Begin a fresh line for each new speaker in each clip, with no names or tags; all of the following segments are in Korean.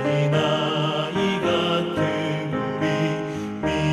어린아이 같은 우리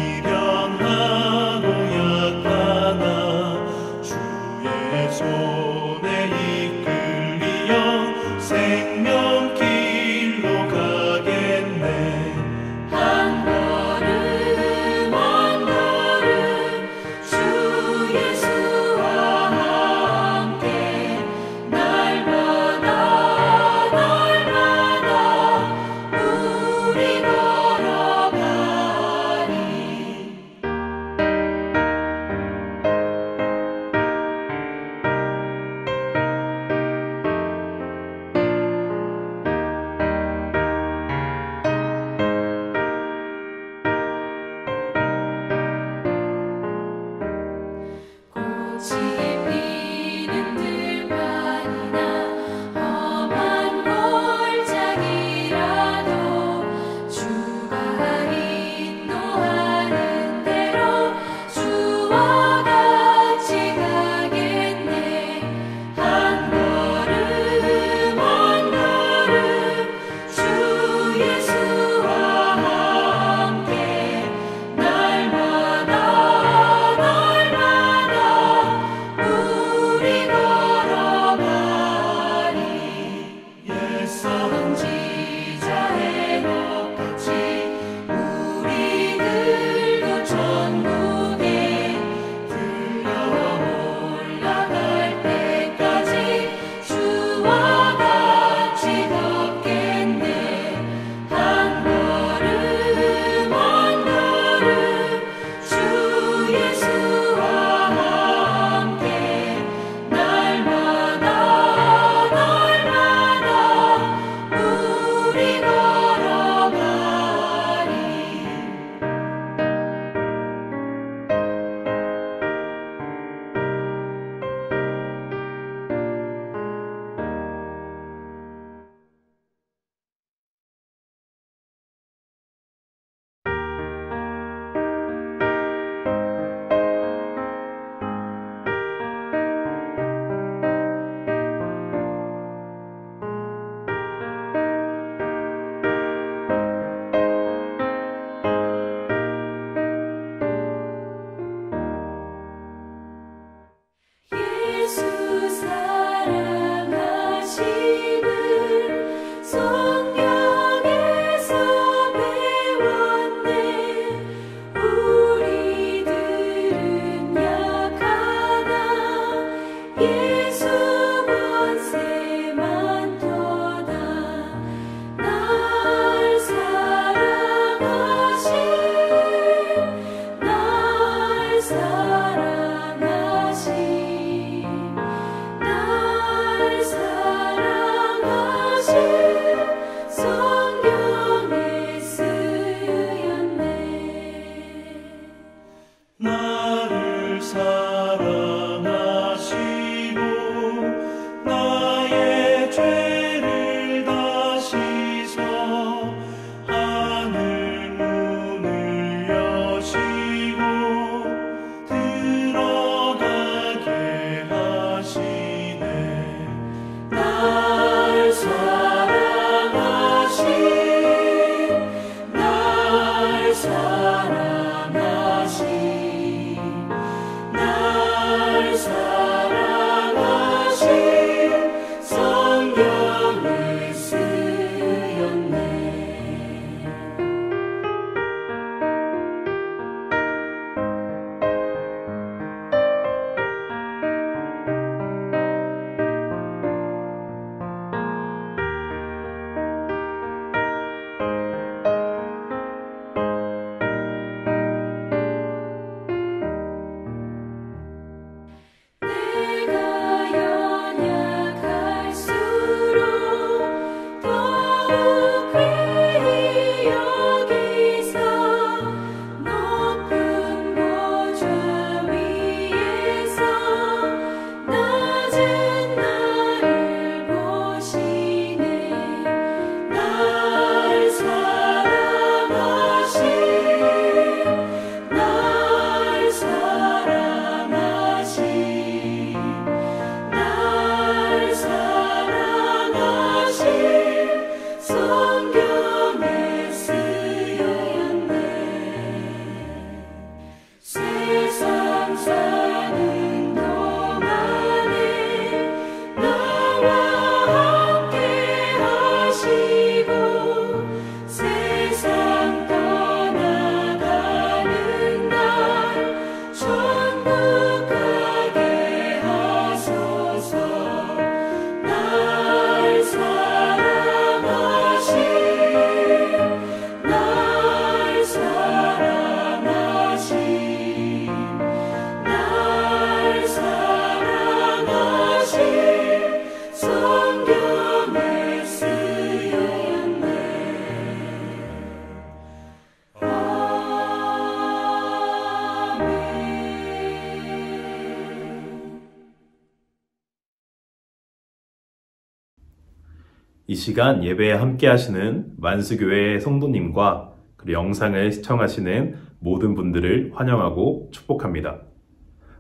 이 시간 예배에 함께 하시는 만수교회 성도님과 그리고 영상을 시청하시는 모든 분들을 환영하고 축복합니다.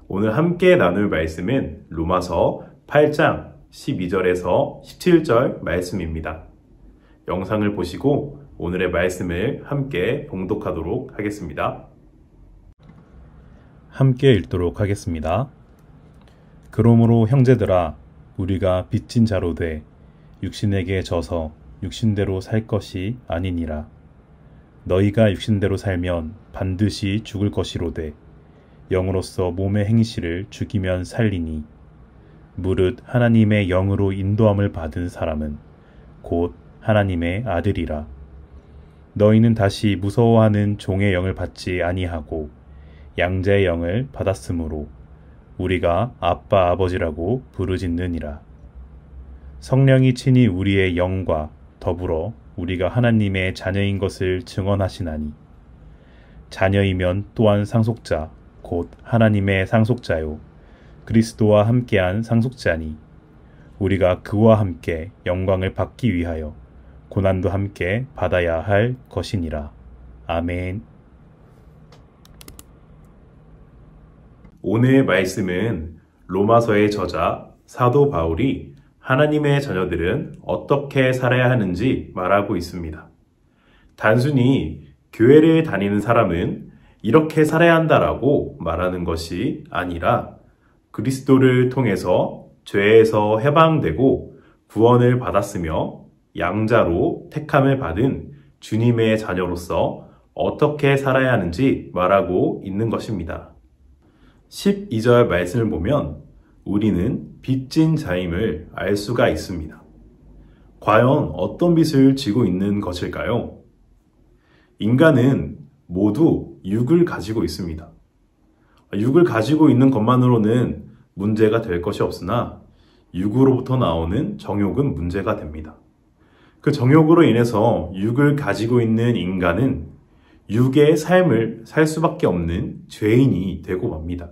오늘 함께 나눌 말씀은 로마서 8장 12절에서 17절 말씀입니다. 영상을 보시고 오늘의 말씀을 함께 봉독하도록 하겠습니다. 함께 읽도록 하겠습니다. 그러므로 형제들아, 우리가 빚진 자로 돼 육신에게 져서 육신대로 살 것이 아니니라. 너희가 육신대로 살면 반드시 죽을 것이로되 영으로서 몸의 행실을 죽이면 살리니 무릇 하나님의 영으로 인도함을 받은 사람은 곧 하나님의 아들이라. 너희는 다시 무서워하는 종의 영을 받지 아니하고 양자의 영을 받았으므로 우리가 아빠 아버지라고 부르짖느니라. 성령이 친히 우리의 영과 더불어 우리가 하나님의 자녀인 것을 증언하시나니 자녀이면 또한 상속자 곧 하나님의 상속자요 그리스도와 함께한 상속자니 우리가 그와 함께 영광을 받기 위하여 고난도 함께 받아야 할 것이니라. 아멘. 오늘의 말씀은 로마서의 저자 사도 바울이 하나님의 자녀들은 어떻게 살아야 하는지 말하고 있습니다. 단순히 교회를 다니는 사람은 이렇게 살아야 한다라고 말하는 것이 아니라 그리스도를 통해서 죄에서 해방되고 구원을 받았으며 양자로 택함을 받은 주님의 자녀로서 어떻게 살아야 하는지 말하고 있는 것입니다. 12절 말씀을 보면 우리는 빚진 자임을 알 수가 있습니다. 과연 어떤 빚을 지고 있는 것일까요? 인간은 모두 육을 가지고 있습니다. 육을 가지고 있는 것만으로는 문제가 될 것이 없으나 육으로부터 나오는 정욕은 문제가 됩니다. 그 정욕으로 인해서 육을 가지고 있는 인간은 육의 삶을 살 수밖에 없는 죄인이 되고 맙니다.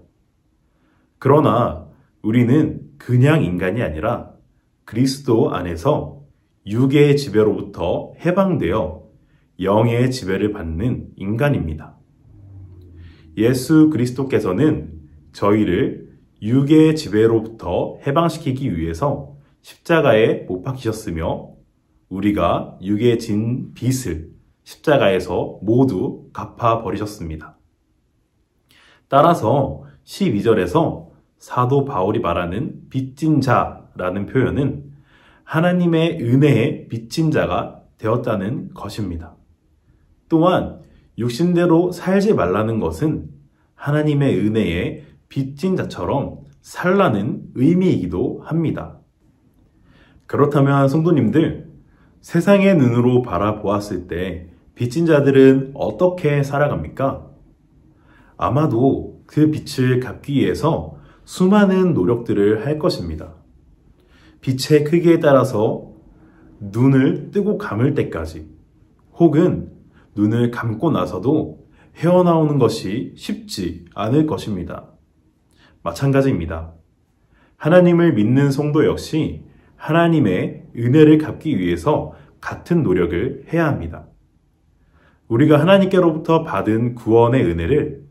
그러나 우리는 그냥 인간이 아니라 그리스도 안에서 육의 지배로부터 해방되어 영의 지배를 받는 인간입니다. 예수 그리스도께서는 저희를 육의 지배로부터 해방시키기 위해서 십자가에 못 박히셨으며 우리가 육에 진 빚을 십자가에서 모두 갚아버리셨습니다. 따라서 12절에서 사도 바울이 말하는 빚진 자라는 표현은 하나님의 은혜에 빚진 자가 되었다는 것입니다. 또한 육신대로 살지 말라는 것은 하나님의 은혜에 빚진 자처럼 살라는 의미이기도 합니다. 그렇다면 성도님들, 세상의 눈으로 바라보았을 때 빚진 자들은 어떻게 살아갑니까? 아마도 그 빚을 갚기 위해서 수많은 노력들을 할 것입니다. 빛의 크기에 따라서 눈을 뜨고 감을 때까지 혹은 눈을 감고 나서도 헤어나오는 것이 쉽지 않을 것입니다. 마찬가지입니다. 하나님을 믿는 성도 역시 하나님의 은혜를 갚기 위해서 같은 노력을 해야 합니다. 우리가 하나님께로부터 받은 구원의 은혜를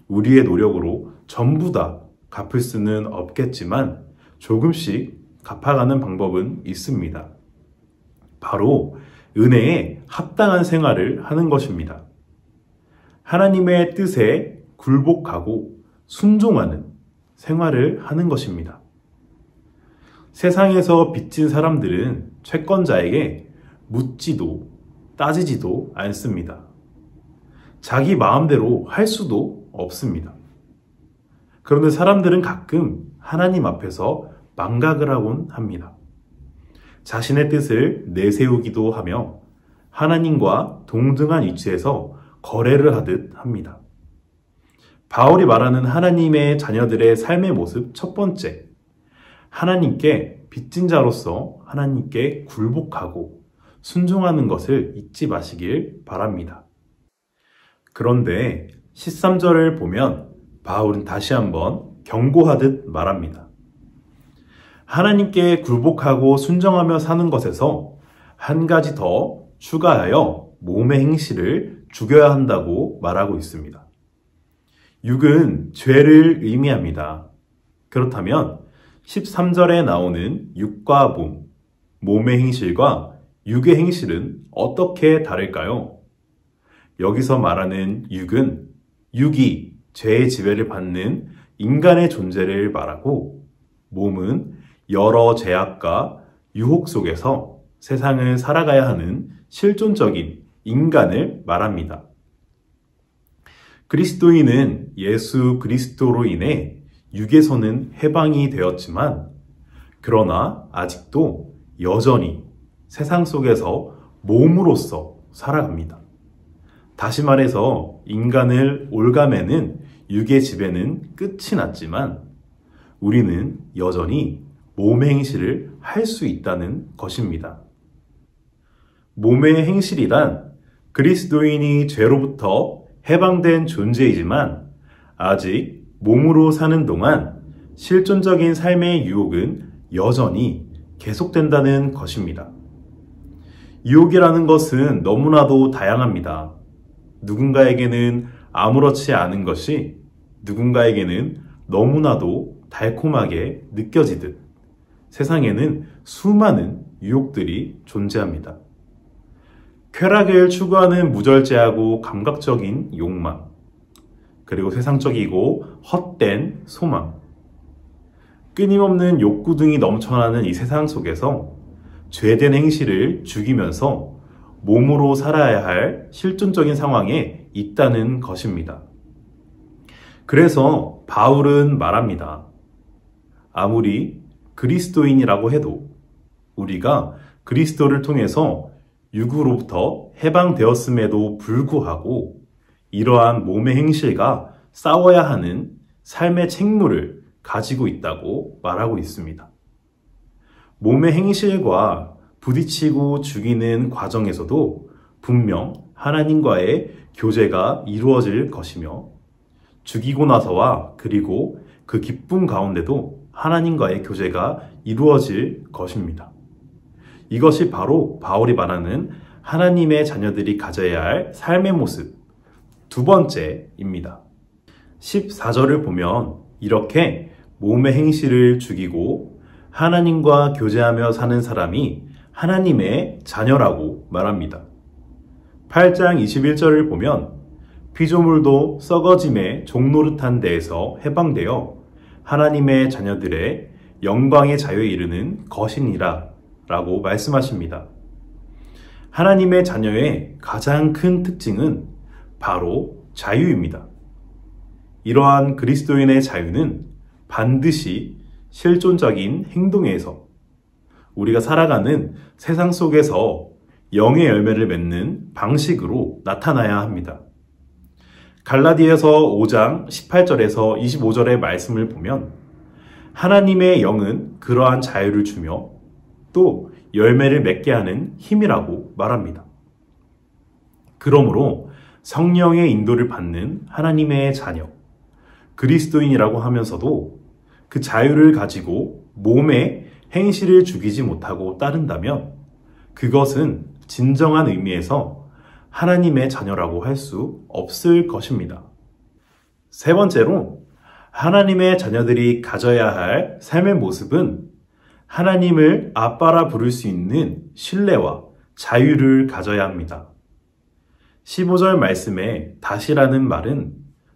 우리의 노력으로 전부 다 갚을 수는 없겠지만 조금씩 갚아가는 방법은 있습니다. 바로 은혜에 합당한 생활을 하는 것입니다. 하나님의 뜻에 굴복하고 순종하는 생활을 하는 것입니다. 세상에서 빚진 사람들은 채권자에게 묻지도 따지지도 않습니다. 자기 마음대로 할 수도 없습니다. 그런데 사람들은 가끔 하나님 앞에서 망각을 하곤 합니다. 자신의 뜻을 내세우기도 하며 하나님과 동등한 위치에서 거래를 하듯 합니다. 바울이 말하는 하나님의 자녀들의 삶의 모습 첫 번째, 하나님께 빚진 자로서 하나님께 굴복하고 순종하는 것을 잊지 마시길 바랍니다. 그런데 13절을 보면 바울은 다시 한번 경고하듯 말합니다. 하나님께 굴복하고 순종하며 사는 것에서 한 가지 더 추가하여 몸의 행실을 죽여야 한다고 말하고 있습니다. 육은 죄를 의미합니다. 그렇다면 13절에 나오는 육과 몸의 행실과 육의 행실은 어떻게 다를까요? 여기서 말하는 육은 육이 죄의 지배를 받는 인간의 존재를 말하고, 몸은 여러 죄악과 유혹 속에서 세상을 살아가야 하는 실존적인 인간을 말합니다. 그리스도인은 예수 그리스도로 인해 육에서는 해방이 되었지만, 그러나 아직도 여전히 세상 속에서 몸으로서 살아갑니다. 다시 말해서 인간을 올가매는 육의 지배는 끝이 났지만 우리는 여전히 몸의 행실을 할 수 있다는 것입니다. 몸의 행실이란 그리스도인이 죄로부터 해방된 존재이지만 아직 몸으로 사는 동안 실존적인 삶의 유혹은 여전히 계속된다는 것입니다. 유혹이라는 것은 너무나도 다양합니다. 누군가에게는 아무렇지 않은 것이 누군가에게는 너무나도 달콤하게 느껴지듯 세상에는 수많은 유혹들이 존재합니다. 쾌락을 추구하는 무절제하고 감각적인 욕망, 그리고 세상적이고 헛된 소망, 끊임없는 욕구 등이 넘쳐나는 이 세상 속에서 죄된 행실을 죽이면서 몸으로 살아야 할 실존적인 상황에 있다는 것입니다. 그래서 바울은 말합니다. 아무리 그리스도인이라고 해도 우리가 그리스도를 통해서 육으로부터 해방되었음에도 불구하고 이러한 몸의 행실과 싸워야 하는 삶의 책무를 가지고 있다고 말하고 있습니다. 몸의 행실과 부딪히고 죽이는 과정에서도 분명 하나님과의 교제가 이루어질 것이며, 죽이고 나서와 그리고 그 기쁨 가운데도 하나님과의 교제가 이루어질 것입니다. 이것이 바로 바울이 말하는 하나님의 자녀들이 가져야 할 삶의 모습 두 번째입니다. 14절을 보면 이렇게 몸의 행실을 죽이고 하나님과 교제하며 사는 사람이 하나님의 자녀라고 말합니다. 8장 21절을 보면 피조물도 썩어짐의 종노릇한 데에서 해방되어 하나님의 자녀들의 영광의 자유에 이르는 것이니라 라고 말씀하십니다. 하나님의 자녀의 가장 큰 특징은 바로 자유입니다. 이러한 그리스도인의 자유는 반드시 실존적인 행동에서 우리가 살아가는 세상 속에서 영의 열매를 맺는 방식으로 나타나야 합니다. 갈라디아서 5장 18절에서 25절의 말씀을 보면 하나님의 영은 그러한 자유를 주며 또 열매를 맺게 하는 힘이라고 말합니다. 그러므로 성령의 인도를 받는 하나님의 자녀, 그리스도인이라고 하면서도 그 자유를 가지고 몸에 행실을 죽이지 못하고 따른다면 그것은 진정한 의미에서 하나님의 자녀라고 할 수 없을 것입니다. 세 번째로 하나님의 자녀들이 가져야 할 삶의 모습은 하나님을 아빠라 부를 수 있는 신뢰와 자유를 가져야 합니다. 15절 말씀에 다시라는 말은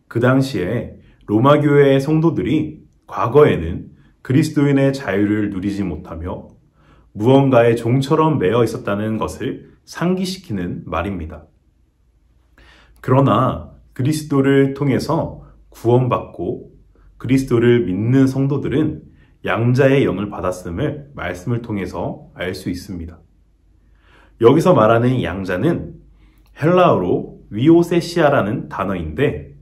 그 당시에 로마교회의 성도들이 과거에는 그리스도인의 자유를 누리지 못하며 무언가의 종처럼 매여 있었다는 것을 상기시키는 말입니다. 그러나 그리스도를 통해서 구원받고 그리스도를 믿는 성도들은 양자의 영을 받았음을 말씀을 통해서 알 수 있습니다. 여기서 말하는 양자는 헬라어로 위오세시아라는 단어인데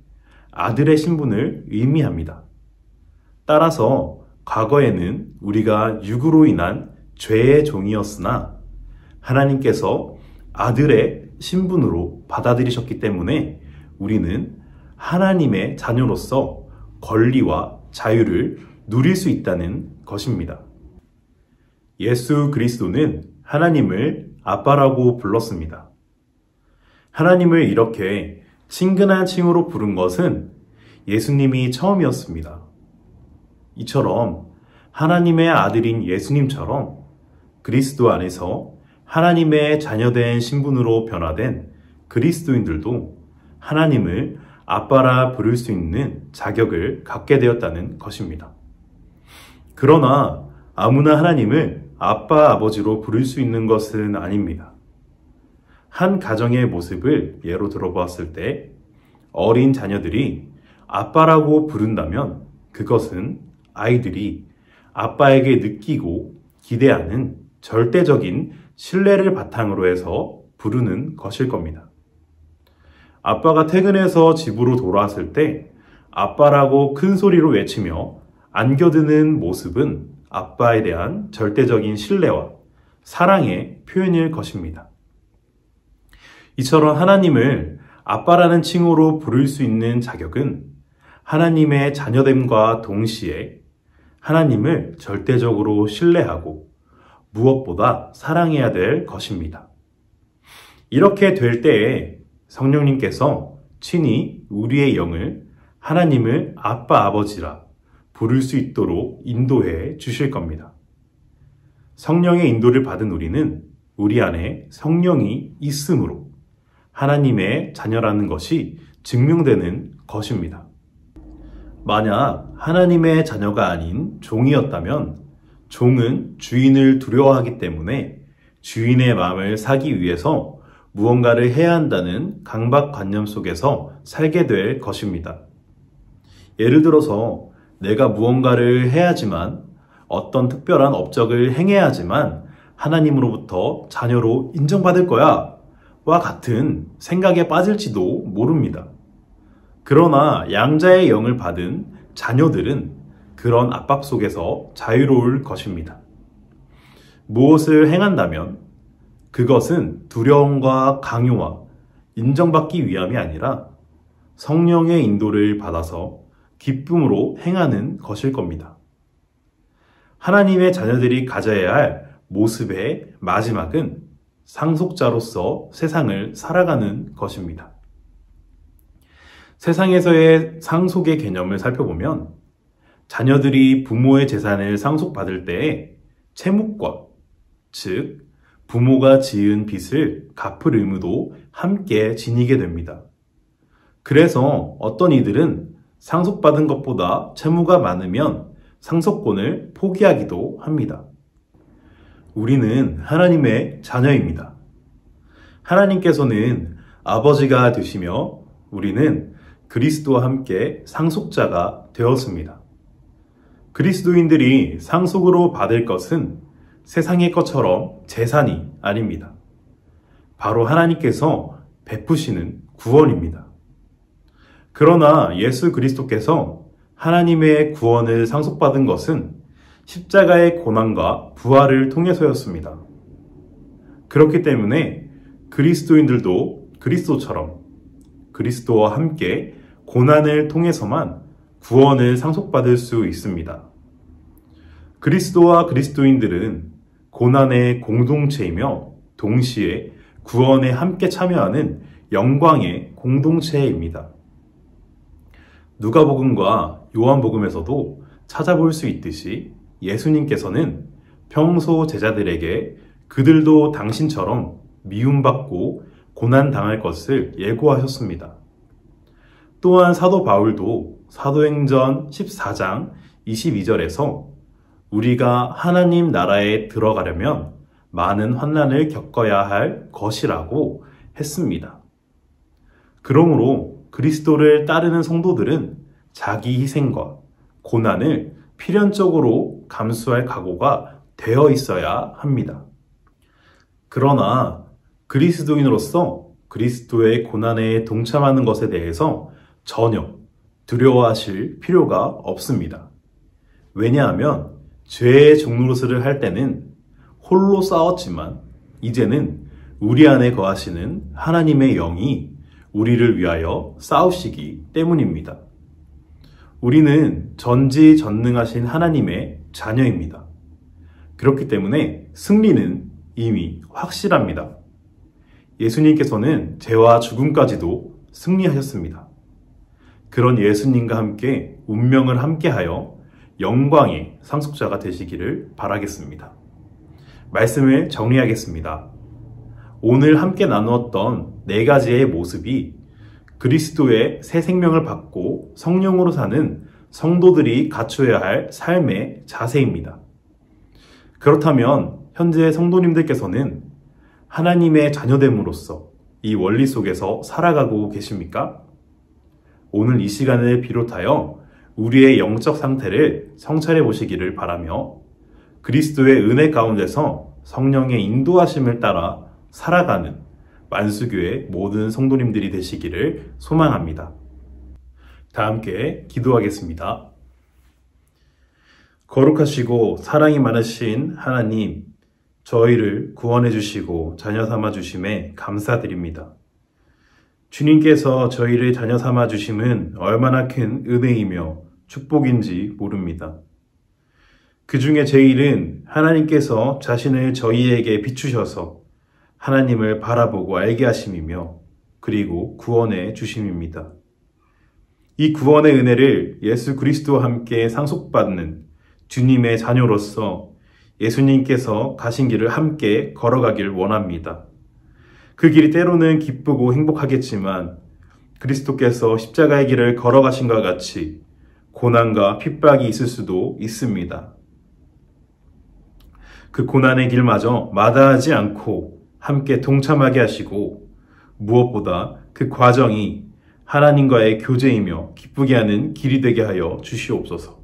아들의 신분을 의미합니다. 따라서 과거에는 우리가 육으로 인한 죄의 종이었으나 하나님께서 아들의 신분으로 받아들이셨기 때문에 우리는 하나님의 자녀로서 권리와 자유를 누릴 수 있다는 것입니다. 예수 그리스도는 하나님을 아빠라고 불렀습니다. 하나님을 이렇게 친근한 칭호로 부른 것은 예수님이 처음이었습니다. 이처럼 하나님의 아들인 예수님처럼 그리스도 안에서 하나님의 자녀된 신분으로 변화된 그리스도인들도 하나님을 아빠라 부를 수 있는 자격을 갖게 되었다는 것입니다. 그러나 아무나 하나님을 아빠, 아버지로 부를 수 있는 것은 아닙니다. 한 가정의 모습을 예로 들어보았을 때 어린 자녀들이 아빠라고 부른다면 그것은 아이들이 아빠에게 느끼고 기대하는 절대적인 신뢰를 바탕으로 해서 부르는 것일 겁니다. 아빠가 퇴근해서 집으로 돌아왔을 때 아빠라고 큰 소리로 외치며 안겨드는 모습은 아빠에 대한 절대적인 신뢰와 사랑의 표현일 것입니다. 이처럼 하나님을 아빠라는 칭호로 부를 수 있는 자격은 하나님의 자녀됨과 동시에 하나님을 절대적으로 신뢰하고 무엇보다 사랑해야 될 것입니다. 이렇게 될 때에 성령님께서 친히 우리의 영을 하나님을 아빠, 아버지라 부를 수 있도록 인도해 주실 겁니다. 성령의 인도를 받은 우리는 우리 안에 성령이 있으므로 하나님의 자녀라는 것이 증명되는 것입니다. 만약 하나님의 자녀가 아닌 종이었다면 종은 주인을 두려워하기 때문에 주인의 마음을 사기 위해서 무언가를 해야 한다는 강박관념 속에서 살게 될 것입니다. 예를 들어서 내가 무언가를 해야지만 어떤 특별한 업적을 행해야 하지만 하나님으로부터 자녀로 인정받을 거야 와 같은 생각에 빠질지도 모릅니다. 그러나 양자의 영을 받은 자녀들은 그런 압박 속에서 자유로울 것입니다. 무엇을 행한다면 그것은 두려움과 강요와 인정받기 위함이 아니라 성령의 인도를 받아서 기쁨으로 행하는 것일 겁니다. 하나님의 자녀들이 가져야 할 모습의 마지막은 상속자로서 세상을 살아가는 것입니다. 세상에서의 상속의 개념을 살펴보면 자녀들이 부모의 재산을 상속받을 때에 채무과, 즉 부모가 지은 빚을 갚을 의무도 함께 지니게 됩니다. 그래서 어떤 이들은 상속받은 것보다 채무가 많으면 상속권을 포기하기도 합니다. 우리는 하나님의 자녀입니다. 하나님께서는 아버지가 되시며 우리는 그리스도와 함께 상속자가 되었습니다. 그리스도인들이 상속으로 받을 것은 세상의 것처럼 재산이 아닙니다. 바로 하나님께서 베푸시는 구원입니다. 그러나 예수 그리스도께서 하나님의 구원을 상속받은 것은 십자가의 고난과 부활을 통해서였습니다. 그렇기 때문에 그리스도인들도 그리스도처럼 그리스도와 함께 고난을 통해서만 구원을 상속받을 수 있습니다. 그리스도와 그리스도인들은 고난의 공동체이며 동시에 구원에 함께 참여하는 영광의 공동체입니다. 누가복음과 요한복음에서도 찾아볼 수 있듯이 예수님께서는 평소 제자들에게 그들도 당신처럼 미움받고 고난당할 것을 예고하셨습니다. 또한 사도 바울도 사도행전 14장 22절에서 우리가 하나님 나라에 들어가려면 많은 환난을 겪어야 할 것이라고 했습니다. 그러므로 그리스도를 따르는 성도들은 자기 희생과 고난을 필연적으로 감수할 각오가 되어 있어야 합니다. 그러나 그리스도인으로서 그리스도의 고난에 동참하는 것에 대해서 전혀 두려워하실 필요가 없습니다. 왜냐하면 죄의 종노릇을 할 때는 홀로 싸웠지만 이제는 우리 안에 거하시는 하나님의 영이 우리를 위하여 싸우시기 때문입니다. 우리는 전지전능하신 하나님의 자녀입니다. 그렇기 때문에 승리는 이미 확실합니다. 예수님께서는 죄와 죽음까지도 승리하셨습니다. 그런 예수님과 함께 운명을 함께하여 영광의 상속자가 되시기를 바라겠습니다. 말씀을 정리하겠습니다. 오늘 함께 나누었던 4가지의 모습이 그리스도의 새 생명을 받고 성령으로 사는 성도들이 갖춰야 할 삶의 자세입니다. 그렇다면 현재 성도님들께서는 하나님의 자녀됨으로써 이 원리 속에서 살아가고 계십니까? 오늘 이 시간을 비롯하여 우리의 영적 상태를 성찰해 보시기를 바라며 그리스도의 은혜 가운데서 성령의 인도하심을 따라 살아가는 만수교의 모든 성도님들이 되시기를 소망합니다. 다 함께 기도하겠습니다. 거룩하시고 사랑이 많으신 하나님, 저희를 구원해 주시고 자녀 삼아 주심에 감사드립니다. 주님께서 저희를 자녀 삼아 주심은 얼마나 큰 은혜이며 축복인지 모릅니다. 그 중에 제일은 하나님께서 자신을 저희에게 비추셔서 하나님을 바라보고 알게 하심이며 그리고 구원해 주심입니다. 이 구원의 은혜를 예수 그리스도와 함께 상속받는 주님의 자녀로서 예수님께서 가신 길을 함께 걸어가길 원합니다. 그 길이 때로는 기쁘고 행복하겠지만 그리스도께서 십자가의 길을 걸어가신 것과 같이 고난과 핍박이 있을 수도 있습니다. 그 고난의 길마저 마다하지 않고 함께 동참하게 하시고 무엇보다 그 과정이 하나님과의 교제이며 기쁘게 하는 길이 되게 하여 주시옵소서.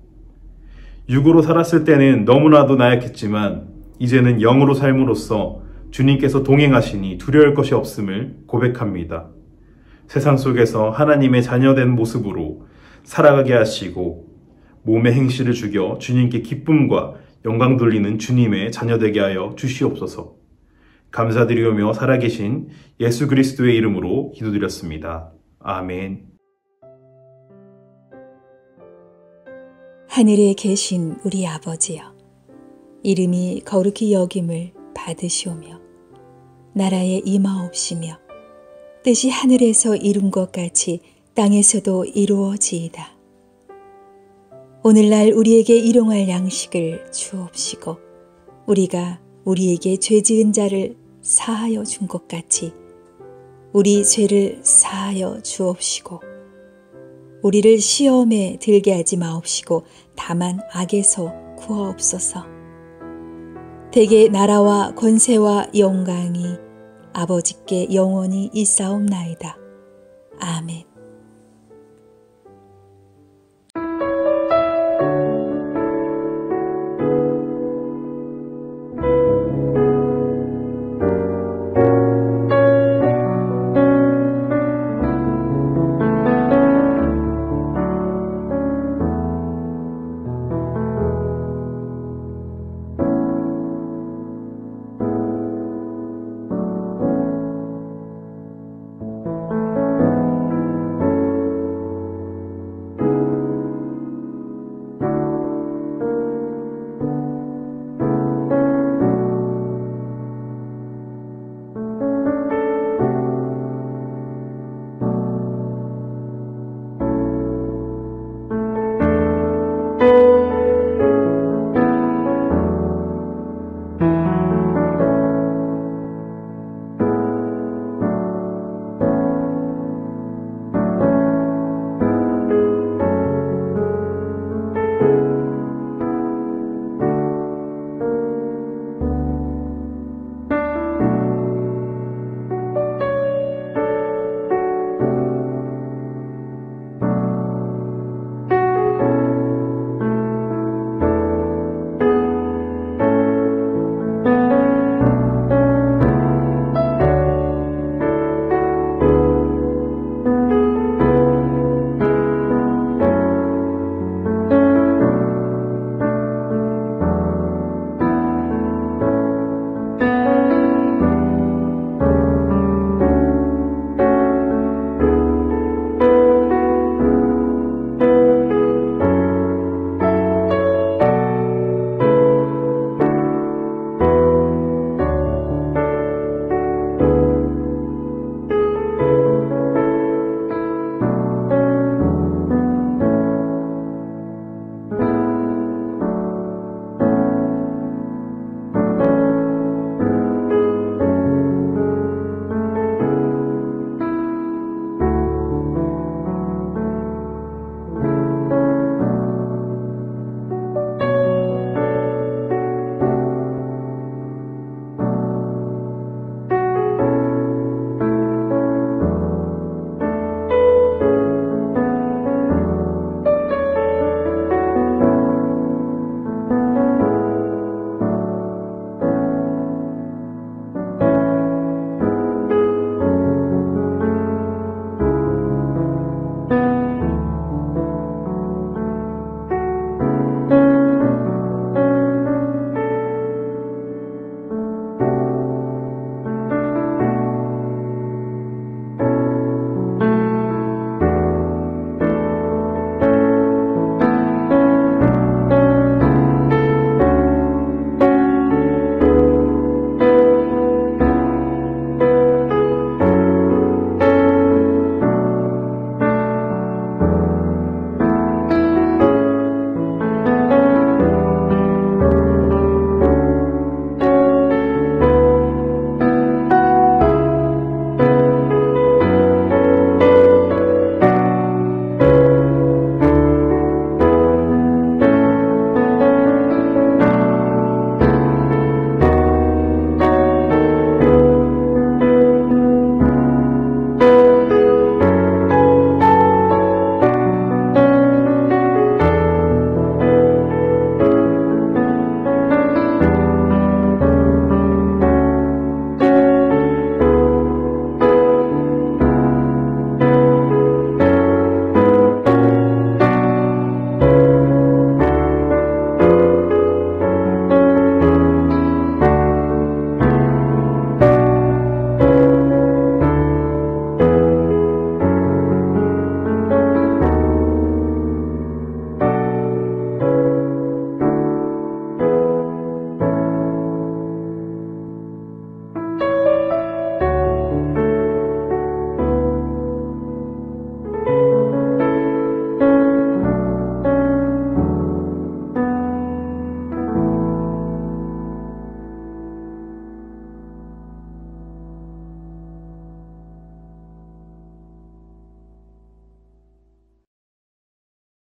육으로 살았을 때는 너무나도 나약했지만 이제는 영으로 삶으로써 주님께서 동행하시니 두려울 것이 없음을 고백합니다. 세상 속에서 하나님의 자녀된 모습으로 살아가게 하시고 몸의 행실을 죽여 주님께 기쁨과 영광 돌리는 주님의 자녀되게 하여 주시옵소서. 감사드리오며 살아계신 예수 그리스도의 이름으로 기도드렸습니다. 아멘.
하늘에 계신 우리 아버지여, 이름이 거룩히 여김을 받으시오며 나라에 임하옵시며 뜻이 하늘에서 이룬 것 같이 땅에서도 이루어지이다. 오늘날 우리에게 일용할 양식을 주옵시고 우리가 우리에게 죄 지은 자를 사하여 준 것 같이 우리 죄를 사하여 주옵시고 우리를 시험에 들게 하지 마옵시고 다만 악에서 구하옵소서. 대개 나라와 권세와 영광이 아버지께 영원히 있사옵나이다. 아멘.